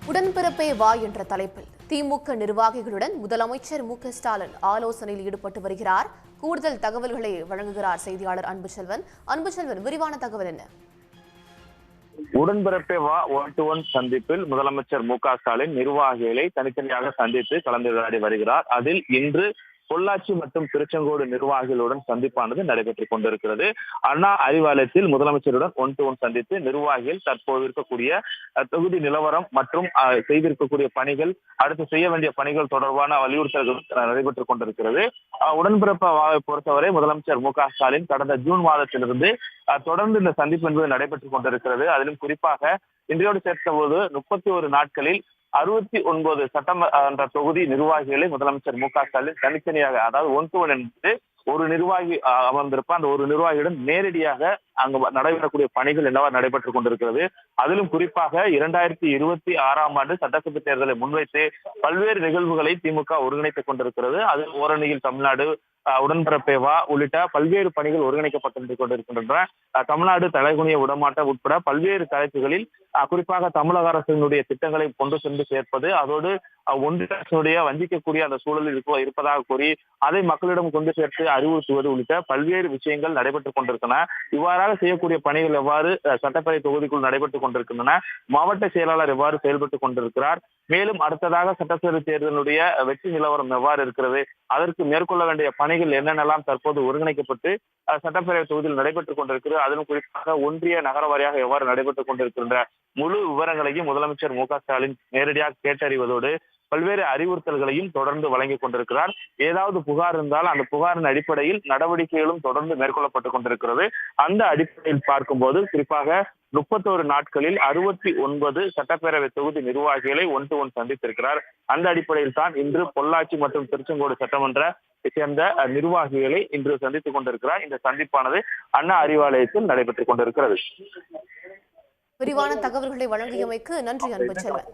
உடன்பிறப்பே வா என்ற தலைப்பில் திமுக நிர்வாகிகளுடன் முதலமைச்சர் மு.க.ஸ்டாலின் ஆலோசனையில் ஈடுபட்டு வருகிறார். கூடுதல் தகவல்களை வழங்குகிறார் செய்தியாளர் அன்புசெல்வன். அன்புசெல்வன், விரிவான தகவல் என்ன? உடன்பிறப்பே வா 1-to-1 சந்திப்பில் முதலமைச்சர் மு.க.ஸ்டாலின் நிர்வாகிகளை தனித்தனியாக சந்தித்து கலந்துரையாடி வருகிறார். அதில் இன்று பொள்ளாச்சி மற்றும் திருச்செங்கோடு நிர்வாகிகளுடன் சந்திப்பானது நடைபெற்றுக் கொண்டிருக்கிறது. அண்ணா அறிவாலயத்தில் முதலமைச்சருடன் 1-to-1 சந்தித்து நிர்வாகிகள் தற்போது இருக்கக்கூடிய தொகுதி நிலவரம் மற்றும் செய்திருக்கக்கூடிய பணிகள், அடுத்து செய்ய வேண்டிய பணிகள் தொடர்பான வலியுறுத்தல்கள் நடைபெற்றுக் கொண்டிருக்கிறது. உடன்பிறப்பை பொறுத்தவரை முதலமைச்சர் மு.க.ஸ்டாலின் கடந்த ஜூன் மாதத்திலிருந்து தொடர்ந்து இந்த சந்திப்பு என்பது நடைபெற்றுக் கொண்டிருக்கிறது. அதிலும் குறிப்பாக இன்றையோடு சேர்த்த போது 31 நாட்களில் 69 சட்டமன்ற தொகுதி நிர்வாகிகளை முதலமைச்சர் மு.க.ஸ்டாலின் தனித்தனியாக, அதாவது 1-to-1 என்பது ஒரு நிர்வாகி அமர்ந்திருப்ப அந்த ஒரு நிர்வாகியுடன் நேரடியாக அங்கு நடைபெறக்கூடிய பணிகள் என்னவா நடைபெற்றுக் கொண்டிருக்கிறது. அதிலும் குறிப்பாக 2026ஆம் ஆண்டு சட்டசபை தேர்தலை முன்வைத்து பல்வேறு நிகழ்வுகளை திமுக ஒருங்கிணைத்துக் கொண்டிருக்கிறது. அது ஓரணியில் தமிழ்நாடு, உடன்பிறப்பே வா உள்ளிட்ட பல்வேறு பணிகள் ஒருங்கிணைக்கப்பட்டு கொண்டிருக்கின்றன. தமிழ்நாடு தலைகுனிய விடமாட்டம் உட்பட பல்வேறு தலைப்புகளில் குறிப்பாக தமிழக அரசினுடைய திட்டங்களை கொண்டு சென்று சேர்ப்பது, அதோடு ஒன்றிய அரசுடைய வஞ்சிக்கக்கூடிய அந்த சூழலில் இருப்பதாக கூறி அதை மக்களிடம் கொண்டு சேர்த்து அறிவுறுத்துவது உள்ளிட்ட பல்வேறு விஷயங்கள் நடைபெற்றுக் கொண்டிருக்கின்றன. இவ்வாறாக செய்யக்கூடிய பணிகள் எவ்வாறு சட்டப்பேரவை தொகுதிக்குள் நடைபெற்றுக் கொண்டிருக்கின்றன, மாவட்ட செயலாளர் எவ்வாறு செயல்பட்டுக் கொண்டிருக்கிறார், மேலும் அடுத்ததாக சட்டப்பேரவை தேர்தலுடைய வெற்றி நிலவரம் எவ்வாறு இருக்கிறது, அதற்கு மேற்கொள்ள வேண்டிய பணிகள் என்னென்னலாம் தற்போது ஒருங்கிணைக்கப்பட்டு சட்டப்பேரவை தொகுதியில் நடைபெற்றுக் கொண்டிருக்கிறது, அதிலும் குறிப்பாக ஒன்றிய நகர வாரியாக எவ்வாறு நடைபெற்றுக் கொண்டிருக்கின்ற முழு விவரங்களையும் முதலமைச்சர் மு.க.ஸ்டாலின் நேரடியாக கேட்டறிவதோடு பல்வேறு அறிவுறுத்தல்களையும் தொடர்ந்து வழங்கிக் கொண்டிருக்கிறார். ஏதாவது புகார் இருந்தால் அந்த புகாரின் அடிப்படையில் நடவடிக்கைகளும் தொடர்ந்து மேற்கொள்ளப்பட்டுக் கொண்டிருக்கிறது. அந்த அடிப்படையில் பார்க்கும்போது குறிப்பாக 31 நாட்களில் 69 சட்டப்பேரவை தொகுதி நிர்வாகிகளை 1-to-1 சந்தித்திருக்கிறார். அந்த அடிப்படையில் தான் இன்று பொள்ளாச்சி மற்றும் திருச்செங்கோடு சட்டமன்ற சேர்ந்த நிர்வாகிகளை இன்று சந்தித்துக் கொண்டிருக்கிறார். இந்த சந்திப்பானது அண்ணா அறிவாலயத்தில் நடைபெற்றுக் கொண்டிருக்கிறது. விரிவான தகவல்களை வழங்கியமைக்கு நன்றி அன்புசெல்வன்.